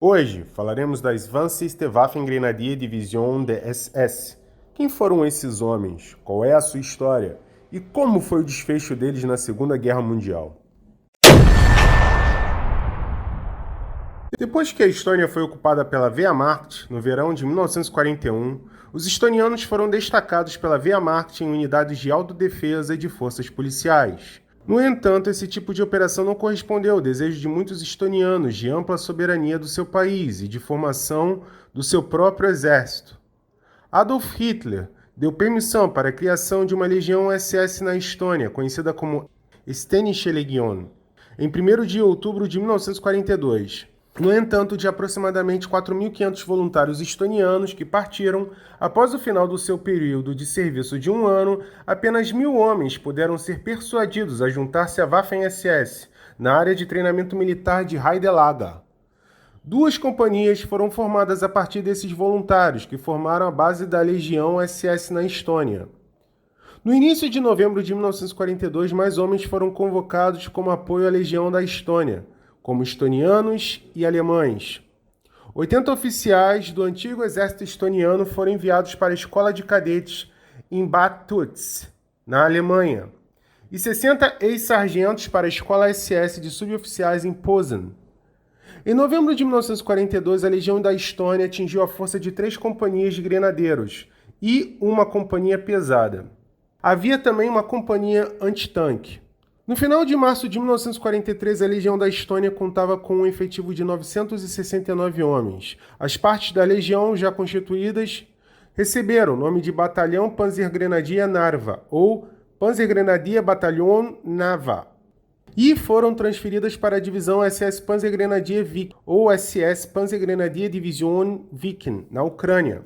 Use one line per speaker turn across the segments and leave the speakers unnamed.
Hoje falaremos das 20. Waffengrenadier-Division de SS. Quem foram esses homens? Qual é a sua história? E como foi o desfecho deles na Segunda Guerra Mundial? Depois que a Estônia foi ocupada pela Wehrmacht, no verão de 1941, os estonianos foram destacados pela Wehrmacht em unidades de autodefesa e de forças policiais. No entanto, esse tipo de operação não correspondeu ao desejo de muitos estonianos de ampla soberania do seu país e de formação do seu próprio exército. Adolf Hitler deu permissão para a criação de uma legião SS na Estônia, conhecida como Estnische Legion, em 1º de outubro de 1942. No entanto, de aproximadamente 4.500 voluntários estonianos que partiram, após o final do seu período de serviço de 1 ano, apenas 1.000 homens puderam ser persuadidos a juntar-se à Waffen-SS, na área de treinamento militar de Heidelager. 2 companhias foram formadas a partir desses voluntários, que formaram a base da Legião SS na Estônia. No início de novembro de 1942, mais homens foram convocados como apoio à Legião da Estônia, como estonianos e alemães. 80 oficiais do antigo exército estoniano foram enviados para a escola de cadetes em Bad Tölz, na Alemanha, e 60 ex-sargentos para a escola SS de suboficiais em Posen. Em novembro de 1942, a Legião da Estônia atingiu a força de 3 companhias de grenadeiros e uma companhia pesada. Havia também uma companhia antitanque. No final de março de 1943, a Legião da Estônia contava com um efetivo de 969 homens. As partes da Legião, já constituídas, receberam o nome de Batalhão Panzergrenadier Narva, ou Panzergrenadier Bataillon Narva, e foram transferidas para a divisão SS Panzergrenadier Viking, ou SS Panzergrenadier Division Viking, na Ucrânia.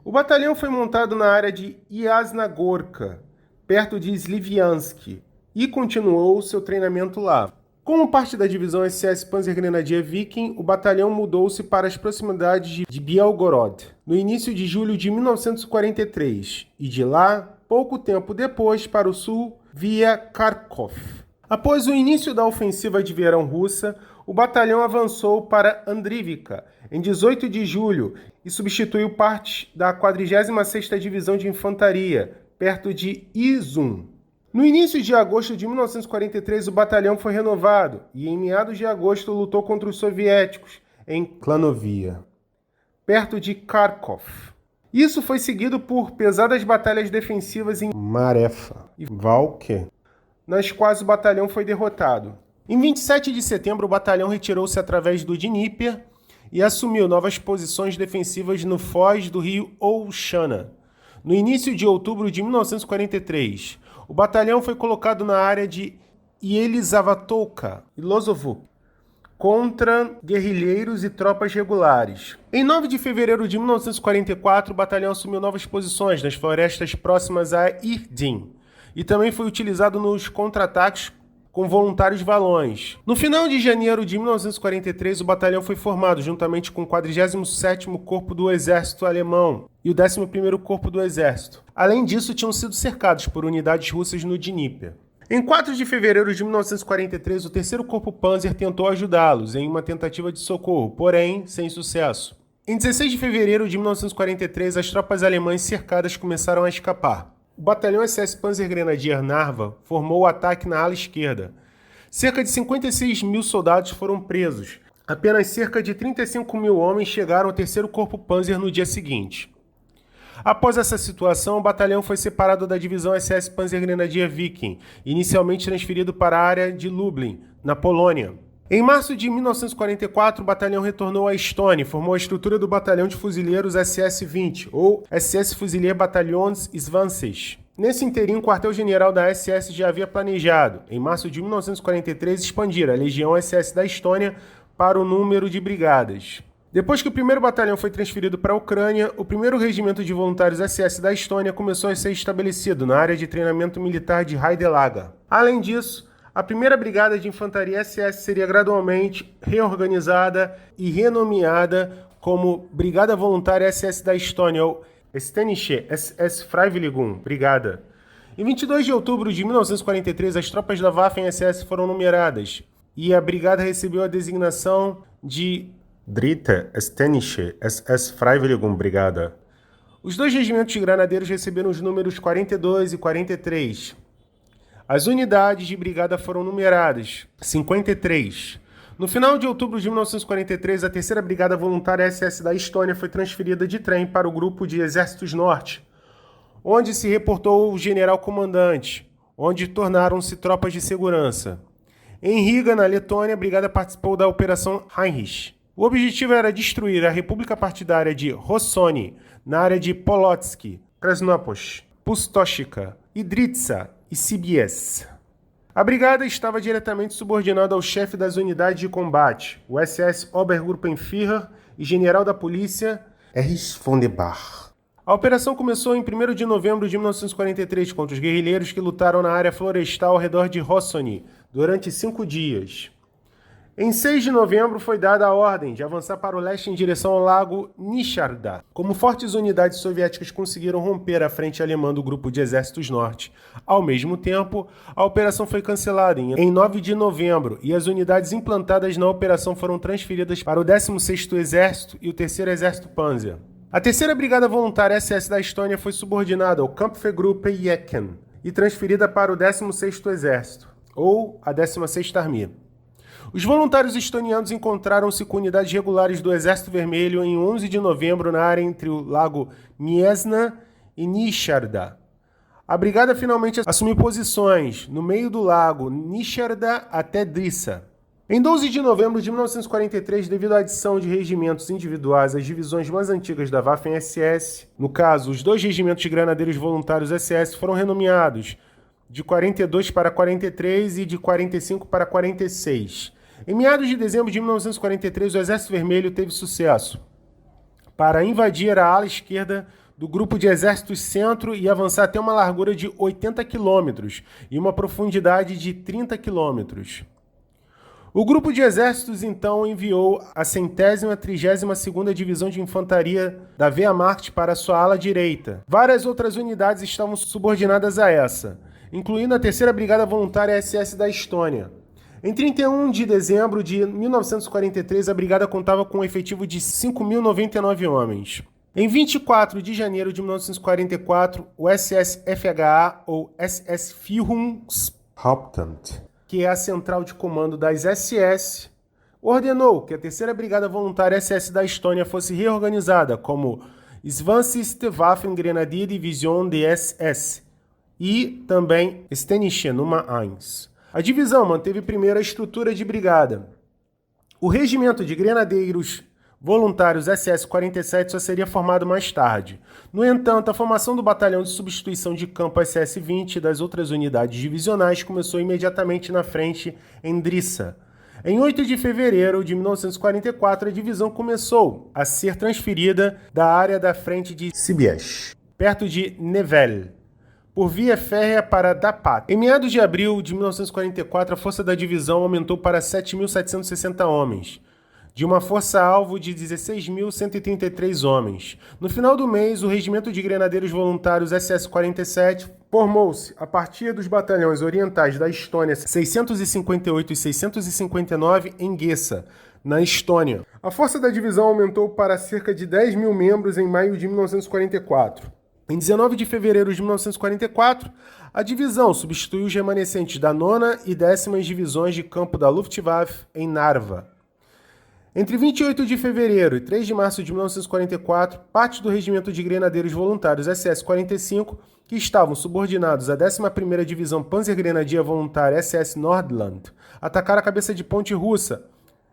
O batalhão foi montado na área de Yasnagorka, perto de Sliviansk, e continuou seu treinamento lá. Como parte da divisão SS Panzergrenadier Viking, o batalhão mudou-se para as proximidades de Belgorod, no início de julho de 1943, e de lá, pouco tempo depois, para o sul, via Kharkov. Após o início da ofensiva de verão russa, o batalhão avançou para Andrivka em 18 de julho e substituiu parte da 46ª Divisão de Infantaria, perto de Izum. No início de agosto de 1943, o batalhão foi renovado e, em meados de agosto, lutou contra os soviéticos em Klanovia, perto de Kharkov. Isso foi seguido por pesadas batalhas defensivas em Marefa e Valke, nas quais o batalhão foi derrotado. Em 27 de setembro, o batalhão retirou-se através do Dnieper e assumiu novas posições defensivas no foz do rio Olshana. No início de outubro de 1943, o batalhão foi colocado na área de Yelizavatolka e Lozovuk, contra guerrilheiros e tropas regulares. Em 9 de fevereiro de 1944, o batalhão assumiu novas posições nas florestas próximas a Irdim e também foi utilizado nos contra-ataques com voluntários valões. No final de janeiro de 1943, o batalhão foi formado juntamente com o 47º Corpo do Exército Alemão e o 11º Corpo do Exército. Além disso, tinham sido cercados por unidades russas no Dnieper. Em 4 de fevereiro de 1943, o 3º Corpo Panzer tentou ajudá-los em uma tentativa de socorro, porém sem sucesso. Em 16 de fevereiro de 1943, as tropas alemãs cercadas começaram a escapar. O batalhão SS Panzergrenadier Narva formou o ataque na ala esquerda. Cerca de 56.000 soldados foram presos. Apenas cerca de 35.000 homens chegaram ao 3º Corpo Panzer no dia seguinte. Após essa situação, o batalhão foi separado da divisão SS Panzergrenadier Viking, inicialmente transferido para a área de Lublin, na Polônia. Em março de 1944, o batalhão retornou à Estônia e formou a estrutura do Batalhão de Fuzileiros SS-20, ou SS Fusilier Bataillons Svanses. Nesse interim, o quartel-general da SS já havia planejado, em março de 1943, expandir a Legião SS da Estônia para o número de brigadas. Depois que o 1º batalhão foi transferido para a Ucrânia, o 1º Regimento de Voluntários SS da Estônia começou a ser estabelecido na área de treinamento militar de Heidelager. Além disso, a 1ª Brigada de Infantaria SS seria gradualmente reorganizada e renomeada como Brigada Voluntária SS da Estônia, ou Estnische SS Freiwilligen Brigada. Em 22 de outubro de 1943, as tropas da Waffen-SS foram numeradas e a brigada recebeu a designação de Dritte Ständische SS-Freiwilligenbrigade. Os dois regimentos de granadeiros receberam os números 42 e 43. As unidades de brigada foram numeradas 53. No final de outubro de 1943, a terceira Brigada Voluntária SS da Estônia foi transferida de trem para o Grupo de Exércitos Norte, onde se reportou o general-comandante, onde tornaram-se tropas de segurança. Em Riga, na Letônia, a brigada participou da Operação Heinrich. O objetivo era destruir a República Partidária de Rossoni, na área de Polotsk, Krasnoposh, Pustochka, Idritsa e Sibies. A brigada estava diretamente subordinada ao chefe das unidades de combate, o SS Obergruppenführer e general da polícia, Erich von der Bach. A operação começou em 1º de novembro de 1943 contra os guerrilheiros que lutaram na área florestal ao redor de Rossoni durante 5 dias. Em 6 de novembro foi dada a ordem de avançar para o leste em direção ao lago Nisharda. Como fortes unidades soviéticas conseguiram romper a frente alemã do Grupo de Exércitos Norte, ao mesmo tempo, a operação foi cancelada em 9 de novembro e as unidades implantadas na operação foram transferidas para o 16º Exército e o 3º Exército Panzer. A terceira Brigada Voluntária SS da Estônia foi subordinada ao Kampfgruppe Jeckeln e transferida para o 16º Exército, ou a 16ª Armia. Os voluntários estonianos encontraram-se com unidades regulares do Exército Vermelho em 11 de novembro na área entre o lago Miesna e Nisharda. A brigada finalmente assumiu posições no meio do lago Nisharda até Drissa. Em 12 de novembro de 1943, devido à adição de regimentos individuais às divisões mais antigas da Waffen-SS, no caso, os 2 regimentos de granadeiros voluntários SS foram renomeados de 42 para 43 e de 45 para 46. Em meados de dezembro de 1943, o Exército Vermelho teve sucesso para invadir a ala esquerda do Grupo de Exércitos Centro e avançar até uma largura de 80 quilômetros e uma profundidade de 30 quilômetros. O Grupo de Exércitos, então, enviou a 132ª Divisão de Infantaria da Wehrmacht para sua ala direita. Várias outras unidades estavam subordinadas a essa, incluindo a terceira Brigada Voluntária SS da Estônia. Em 31 de dezembro de 1943, a brigada contava com um efetivo de 5.099 homens. Em 24 de janeiro de 1944, o SS FHA, ou SS Führungshauptamt, que é a central de comando das SS, ordenou que a terceira Brigada Voluntária SS da Estônia fosse reorganizada como 20. Waffen-Grenadier-Division DSS e também Ständische Nummer 1. A divisão manteve primeiro a estrutura de brigada. O regimento de grenadeiros voluntários SS-47 só seria formado mais tarde. No entanto, a formação do batalhão de substituição de campo SS-20 e das outras unidades divisionais começou imediatamente na frente em Drissa. Em 8 de fevereiro de 1944, a divisão começou a ser transferida da área da frente de Sibies, perto de Nivelle, por via férrea para Dapat. Em meados de abril de 1944, a força da divisão aumentou para 7.760 homens, de uma força-alvo de 16.133 homens. No final do mês, o Regimento de Grenadeiros Voluntários SS-47 formou-se a partir dos batalhões orientais da Estônia 658 e 659 em Gesa, na Estônia. A força da divisão aumentou para cerca de 10.000 membros em maio de 1944. Em 19 de fevereiro de 1944, a divisão substituiu os remanescentes da 9ª e 10ª divisões de campo da Luftwaffe em Narva. Entre 28 de fevereiro e 3 de março de 1944, parte do Regimento de Grenadeiros Voluntários SS-45, que estavam subordinados à 11ª Divisão Panzergrenadier Voluntária SS Nordland, atacaram a cabeça de ponte russa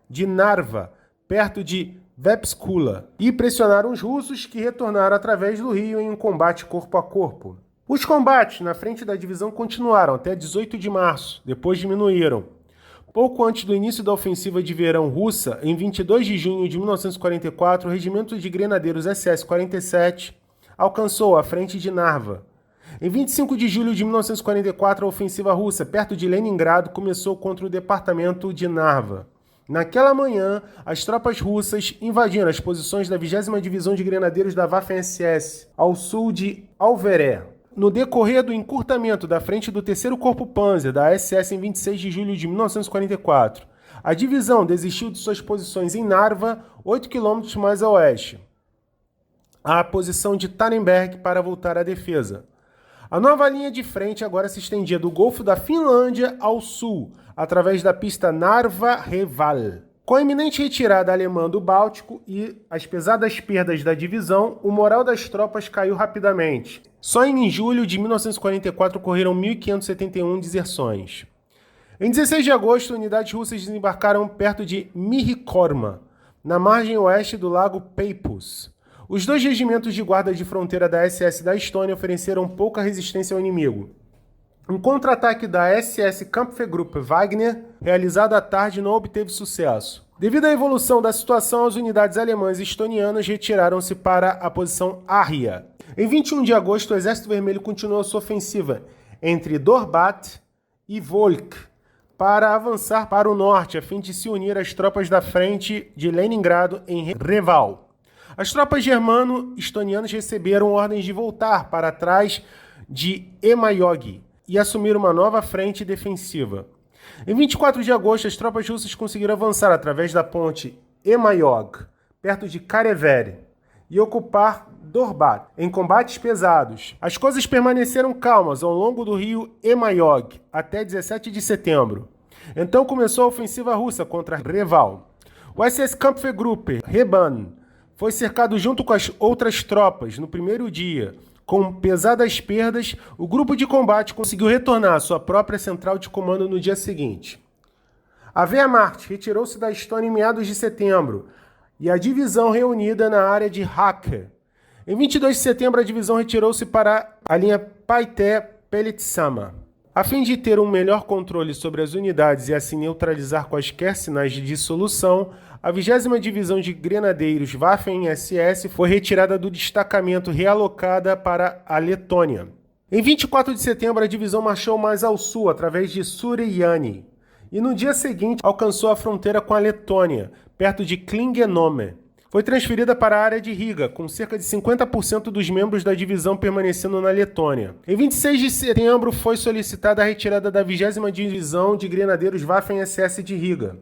de Narva, perto de Vepskula, e pressionaram os russos, que retornaram através do rio em um combate corpo a corpo. Os combates na frente da divisão continuaram até 18 de março, depois diminuíram. Pouco antes do início da ofensiva de verão russa, em 22 de junho de 1944, o Regimento de Grenadeiros SS-47 alcançou a frente de Narva. Em 25 de julho de 1944, a ofensiva russa, perto de Leningrado, começou contra o departamento de Narva. Naquela manhã, as tropas russas invadiram as posições da 20ª Divisão de Grenadeiros da Waffen-SS, ao sul de Alveré. No decorrer do encurtamento da frente do 3º Corpo Panzer da SS em 26 de julho de 1944, A divisão desistiu de suas posições em Narva, 8 km mais a oeste, à posição de Tannenberg para voltar à defesa. A nova linha de frente agora se estendia do Golfo da Finlândia ao sul, através da pista Narva-Reval. Com a iminente retirada alemã do Báltico e as pesadas perdas da divisão, o moral das tropas caiu rapidamente. Só em julho de 1944 ocorreram 1.571 deserções. Em 16 de agosto, unidades russas desembarcaram perto de Mihikorma, na margem oeste do lago Peipus. Os 2 regimentos de guarda de fronteira da SS da Estônia ofereceram pouca resistência ao inimigo. Um contra-ataque da SS Kampfgruppe Wagner, realizado à tarde, não obteve sucesso. Devido à evolução da situação, as unidades alemãs e estonianas retiraram-se para a posição Arria. Em 21 de agosto, o Exército Vermelho continuou sua ofensiva entre Dorpat e Volk para avançar para o norte, a fim de se unir às tropas da frente de Leningrado em Reval. As tropas germano-estonianas receberam ordens de voltar para trás de Emayog e assumir uma nova frente defensiva. Em 24 de agosto, as tropas russas conseguiram avançar através da ponte Emayog, perto de Karevere, e ocupar Dorbat, em combates pesados. As coisas permaneceram calmas ao longo do rio Emayog até 17 de setembro. Então começou a ofensiva russa contra Reval. O SS Kampfgruppe Reban foi cercado junto com as outras tropas no primeiro dia. Com pesadas perdas, o grupo de combate conseguiu retornar à sua própria central de comando no dia seguinte. A Wehrmacht retirou-se da Estônia em meados de setembro e a divisão reunida na área de Hakke. Em 22 de setembro, a divisão retirou-se para a linha Paité-Pelitsama. A fim de ter um melhor controle sobre as unidades e assim neutralizar quaisquer sinais de dissolução, a 20ª Divisão de Grenadeiros Waffen-SS foi retirada do destacamento realocada para a Letônia. Em 24 de setembro, a divisão marchou mais ao sul, através de Suryani, e no dia seguinte alcançou a fronteira com a Letônia, perto de Klingenome. Foi transferida para a área de Riga, com cerca de 50% dos membros da divisão permanecendo na Letônia. Em 26 de setembro, foi solicitada a retirada da 20ª Divisão de Grenadeiros Waffen-SS de Riga,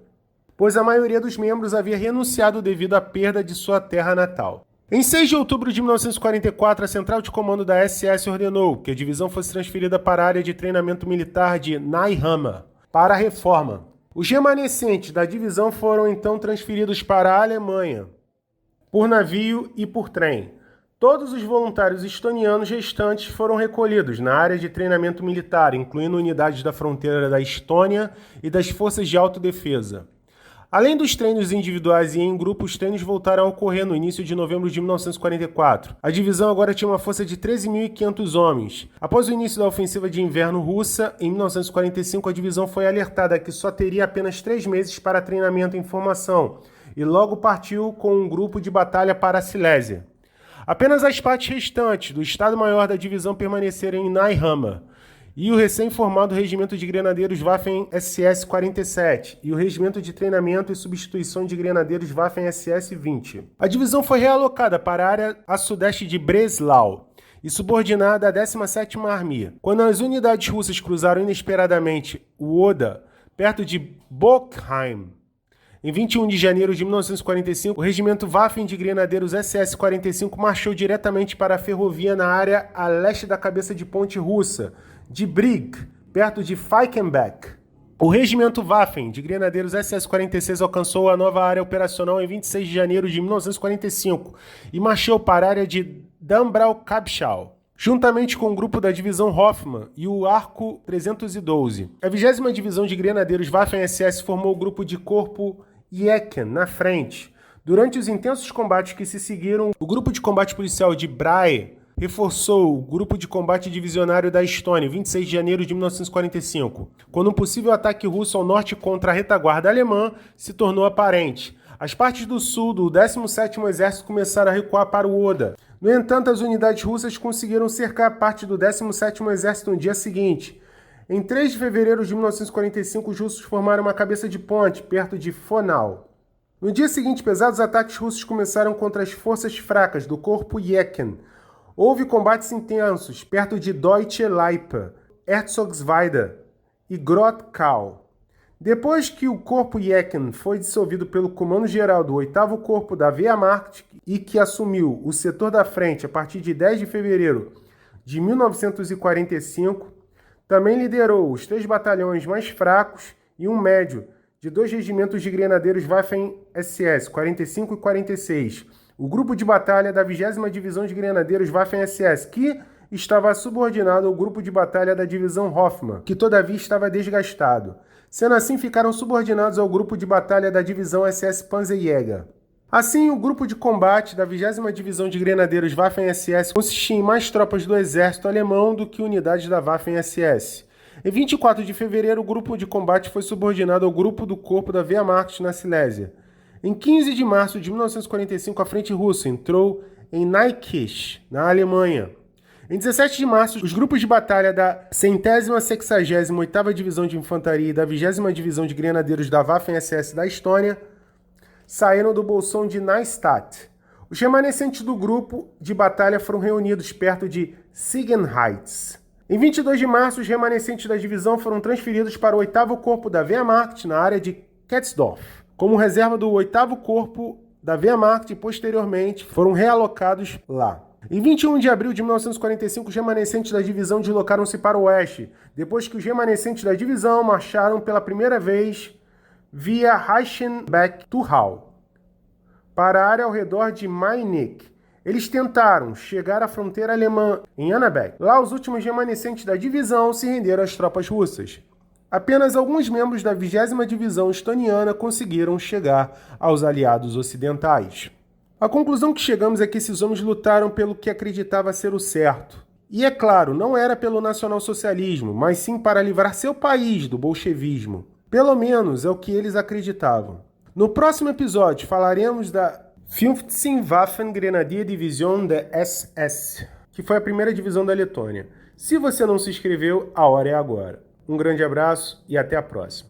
pois a maioria dos membros havia renunciado devido à perda de sua terra natal. Em 6 de outubro de 1944, a central de comando da SS ordenou que a divisão fosse transferida para a área de treinamento militar de Neihama, para a reforma. Os remanescentes da divisão foram então transferidos para a Alemanha, por navio e por trem. Todos os voluntários estonianos restantes foram recolhidos na área de treinamento militar, incluindo unidades da fronteira da Estônia e das forças de autodefesa. Além dos treinos individuais e em grupo, os treinos voltaram a ocorrer no início de novembro de 1944. A divisão agora tinha uma força de 13.500 homens. Após o início da ofensiva de inverno russa, em 1945, a divisão foi alertada que só teria apenas 3 meses para treinamento e formação, e logo partiu com um grupo de batalha para a Silésia. Apenas as partes restantes do Estado-Maior da divisão permaneceram em Neihama, e o recém-formado Regimento de Grenadeiros Waffen-SS 47 e o Regimento de Treinamento e Substituição de Grenadeiros Waffen-SS 20. A divisão foi realocada para a área a sudeste de Breslau e subordinada à 17ª Armia. Quando as unidades russas cruzaram inesperadamente o Oder, perto de Bockheim, em 21 de janeiro de 1945, o Regimento Waffen de Grenadeiros SS-45 marchou diretamente para a ferrovia na área a leste da cabeça de ponte russa, de Brig, perto de Falkenberg. O Regimento Waffen de Grenadeiros SS-46 alcançou a nova área operacional em 26 de janeiro de 1945 e marchou para a área de Dambrau-Kabschau, juntamente com o grupo da Divisão Hoffmann e o Arco 312. A 20ª Divisão de Grenadeiros Waffen-SS formou o grupo de corpo Jeken na frente. Durante os intensos combates que se seguiram, o grupo de combate policial de Brahe reforçou o grupo de combate divisionário da Estônia, 26 de janeiro de 1945, quando um possível ataque russo ao norte contra a retaguarda alemã se tornou aparente. As partes do sul do 17º Exército começaram a recuar para o Oder. No entanto, as unidades russas conseguiram cercar parte do 17º Exército no dia seguinte. Em 3 de fevereiro de 1945, os russos formaram uma cabeça de ponte, perto de Fonau. No dia seguinte, pesados ataques russos começaram contra as forças fracas do corpo Jeken. Houve combates intensos perto de Deutsche Lippe, Herzogsweide e Grotkau. Depois que o Corpo Jeckeln foi dissolvido pelo Comando-Geral do 8º Corpo da Wehrmacht e que assumiu o setor da frente a partir de 10 de fevereiro de 1945, também liderou os 3 batalhões mais fracos e um médio de 2 regimentos de grenadeiros Waffen-SS, 45 e 46, o grupo de batalha da 20ª Divisão de Grenadeiros Waffen-SS, que estava subordinado ao grupo de batalha da Divisão Hoffmann, que todavia estava desgastado. Sendo assim, ficaram subordinados ao grupo de batalha da Divisão SS Panzerjäger. Assim, o grupo de combate da 20ª Divisão de Grenadeiros Waffen-SS consistia em mais tropas do exército alemão do que unidades da Waffen-SS. Em 24 de fevereiro, o grupo de combate foi subordinado ao grupo do corpo da Wehrmacht na Silésia. Em 15 de março de 1945, a frente russa entrou em Neukirch, na Alemanha. Em 17 de março, os grupos de batalha da 168ª Divisão de Infantaria e da 20ª Divisão de Grenadeiros da Waffen-SS da Estônia saíram do bolsão de Neustadt. Os remanescentes do grupo de batalha foram reunidos perto de Sigenheitz. Em 22 de março, os remanescentes da divisão foram transferidos para o 8º Corpo da Wehrmacht na área de Ketzdorf, como reserva do 8º Corpo da Wehrmacht e, posteriormente, foram realocados lá. Em 21 de abril de 1945, os remanescentes da divisão deslocaram-se para o oeste, depois que os remanescentes da divisão marcharam pela primeira vez via Reichenbach-Turhau para a área ao redor de Meinig. Eles tentaram chegar à fronteira alemã em Annaberg. Lá, os últimos remanescentes da divisão se renderam às tropas russas. Apenas alguns membros da 20ª Divisão Estoniana conseguiram chegar aos aliados ocidentais. A conclusão que chegamos é que esses homens lutaram pelo que acreditava ser o certo. E, é claro, não era pelo nacionalsocialismo, mas sim para livrar seu país do bolchevismo. Pelo menos é o que eles acreditavam. No próximo episódio falaremos da 15 Waffen-Grenadier-Division der SS, que foi a primeira divisão da Letônia. Se você não se inscreveu, a hora é agora. Um grande abraço e até a próxima.